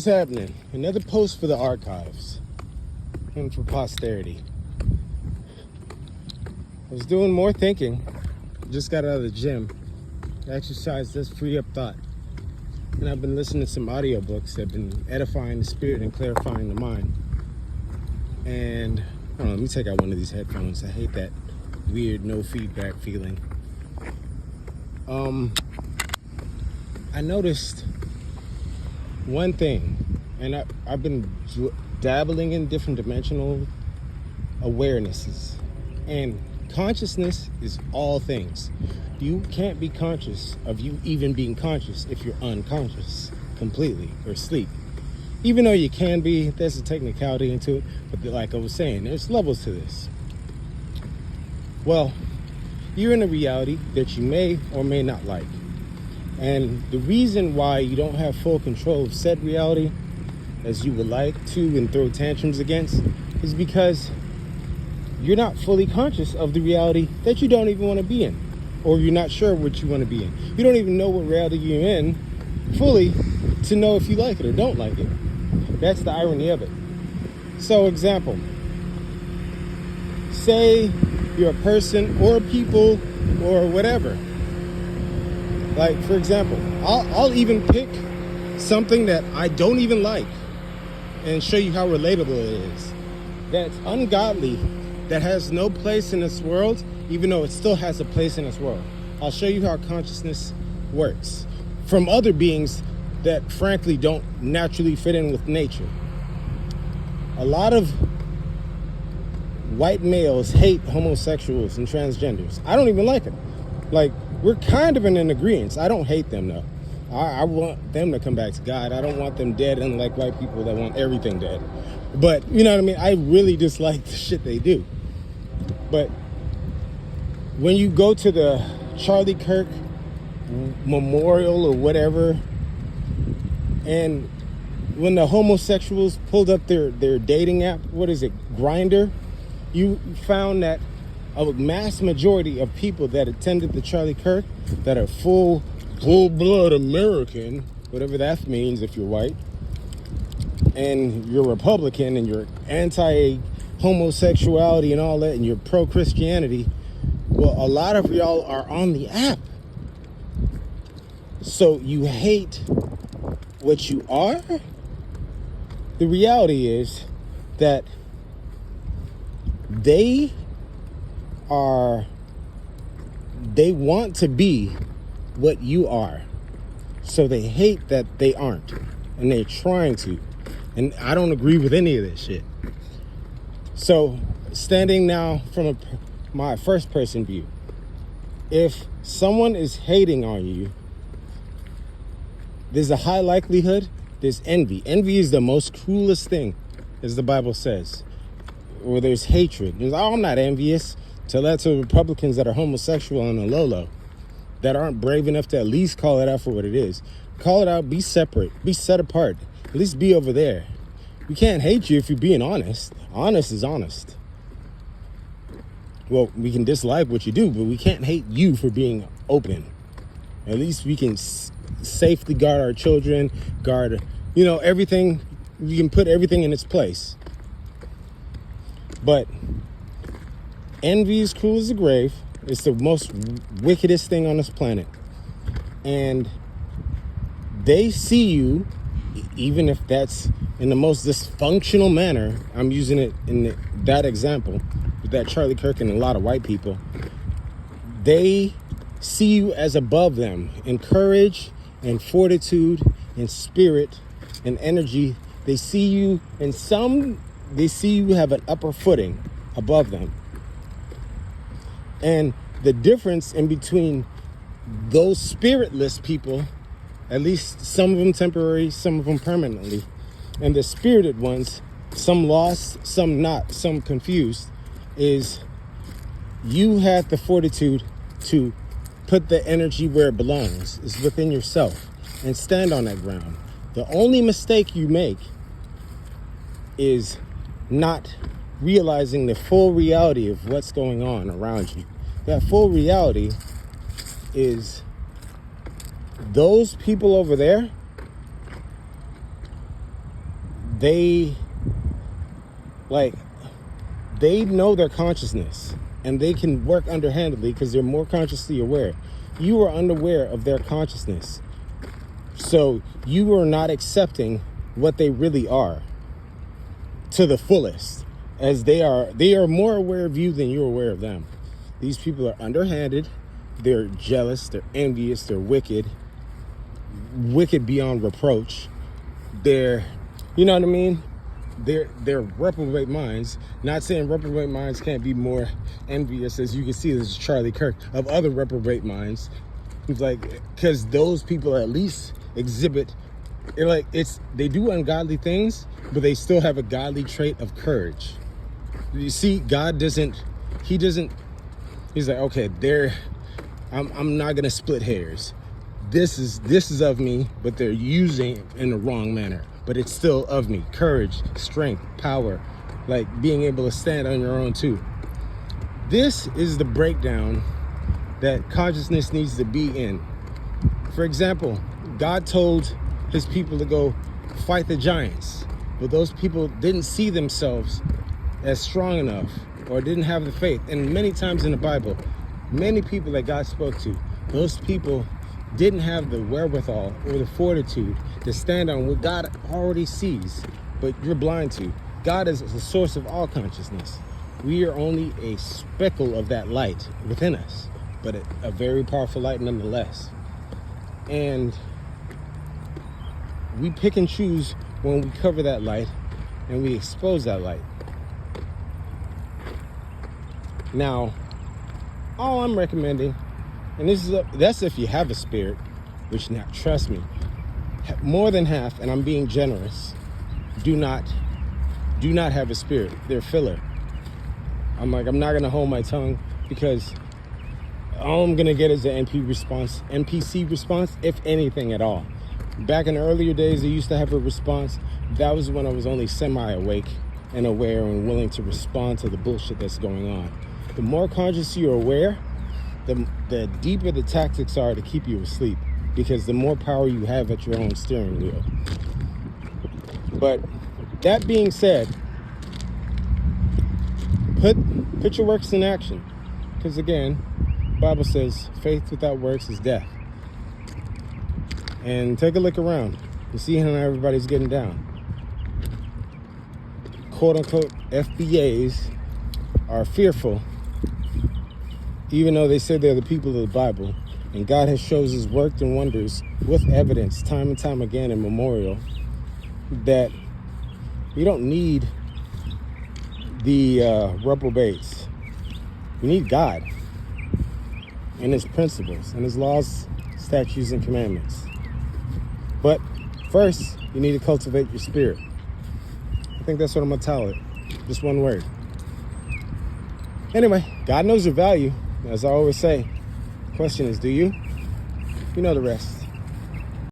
What's happening? Another post for the archives and for posterity. I was doing more thinking. Just got out of the gym. Exercise does free up thought. And I've been listening to some audiobooks that have been edifying the spirit and clarifying the mind. And I don't know, let me take out one of these headphones. I hate that weird no feedback feeling. I noticed one thing, and I've been dabbling in different dimensional awarenesses, and consciousness is all things. You can't be conscious of you even being conscious if you're unconscious completely or asleep. Even though you can be, there's a technicality into it, but like I was saying, there's levels to this. Well, you're in a reality that you may or may not like. And the reason why you don't have full control of said reality as you would like to and throw tantrums against is because you're not fully conscious of the reality that you don't even want to be in, or you're not sure what you want to be in. You don't even know what reality you're in fully to know if you like it or don't like it. That's the irony of it. So, example, say you're a person or a people or whatever. Like, for example, I'll even pick something that I don't even like and show you how relatable it is. That's ungodly, that has no place in this world, even though it still has a place in this world. I'll show you how consciousness works from other beings that frankly don't naturally fit in with nature. A lot of white males hate homosexuals and transgenders. I don't even like it. Like, we're kind of in an agreement. I don't hate them, though. I want them to come back to God. I don't want them dead, unlike white people that want everything dead. But, you know what I mean? I really dislike the shit they do. But when you go to the Charlie Kirk memorial or whatever, and when the homosexuals pulled up their dating app, what is it, Grindr, you found that a mass majority of people that attended the Charlie Kirk that are full-blood American, whatever that means if you're white, and you're Republican and you're anti-homosexuality and all that, and you're pro-Christianity, well, a lot of y'all are on the app. So you hate what you are? The reality is that they want to be what you are. So they hate that they aren't. And they're trying to. And I don't agree with any of this shit. So, standing now from my first person view, if someone is hating on you, there's a high likelihood there's envy. Envy is the most cruelest thing, as the Bible says. Or there's hatred. I'm not envious. Tell that to Republicans that are homosexual on the low, that aren't brave enough to at least call it out for what it is. Call it out, be separate, be set apart. At least be over there. We can't hate you if you're being honest. Honest is honest. Well, we can dislike what you do, but we can't hate you for being open. At least we can safely guard our children, guard, everything. We can put everything in its place. But envy is cruel as the grave. It's the most wickedest thing on this planet. And they see you, even if that's in the most dysfunctional manner. I'm using it in that example with that Charlie Kirk and a lot of white people. They see you as above them in courage and fortitude and spirit and energy. They see you they see you have an upper footing above them. And the difference in between those spiritless people, at least some of them temporary, some of them permanently, and the spirited ones, some lost, some not, some confused, is you have the fortitude to put the energy where it belongs, is within yourself, and stand on that ground. The only mistake you make is not realizing the full reality of what's going on around you. That full reality is those people over there they like they know their consciousness and they can work underhandedly because they're more consciously aware. You are unaware of their consciousness. So you are not accepting what they really are to the fullest, as they are more aware of you than you're aware of them. These people are underhanded, they're jealous, they're envious, they're wicked beyond reproach. They're, you know what I mean? They're reprobate minds. Not saying reprobate minds can't be more envious, as you can see, this is Charlie Kirk, of other reprobate minds. It's like, because those people at least exhibit, they do ungodly things, but they still have a godly trait of courage. You see, God doesn't, he's like, okay, I'm not gonna split hairs. This is of me, but they're using it in the wrong manner. But it's still of me. Courage, strength, power, like being able to stand on your own too. This is the breakdown that consciousness needs to be in. For example, God told his people to go fight the giants, but those people didn't see themselves as strong enough or didn't have the faith. And many times in the Bible, many people that God spoke to, those people didn't have the wherewithal or the fortitude to stand on what God already sees, but you're blind to. God is the source of all consciousness. We are only a speckle of that light within us, but a very powerful light nonetheless. And we pick and choose when we cover that light and we expose that light. Now, all I'm recommending, and that's if you have a spirit, which now, trust me, more than half, and I'm being generous, do not have a spirit. They're filler. I'm not gonna hold my tongue, because all I'm gonna get is an NPC response, if anything at all. Back in the earlier days, I used to have a response. That was when I was only semi-awake and aware and willing to respond to the bullshit that's going on. The more conscious you're aware, the deeper the tactics are to keep you asleep, because the more power you have at your own steering wheel. But that being said, put your works in action, because again, the Bible says faith without works is death. And take a look around and see how everybody's getting down. Quote unquote FBAs are fearful, even though they say they're the people of the Bible, and God has shown his work and wonders with evidence time and time again in memorial, that we don't need the reprobates. We need God and his principles and his laws, statutes, and commandments. But first, you need to cultivate your spirit. I think that's what I'm gonna tell it. Just one word. Anyway, God knows your value. As I always say, the question is, do you? You know the rest.